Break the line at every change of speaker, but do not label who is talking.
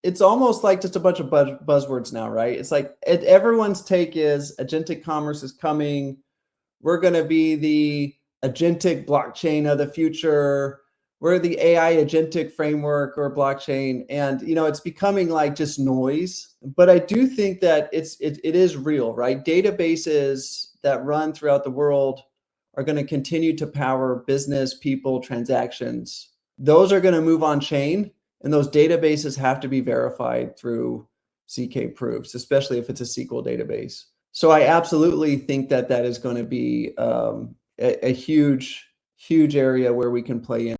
it's almost like just a bunch of buzzwords now, right? It's like everyone's take is agentic commerce is coming. We're going to be the agentic blockchain of the future. We're the AI agentic framework or blockchain. And, it's becoming like just noise. But I do think that it is real, right? Databases that run throughout the world are going to continue to power business, people, transactions. Those are going to move on chain. And those databases have to be verified through ZK proofs, especially if it's a SQL database. So I absolutely think that is going to be a huge area where we can play in.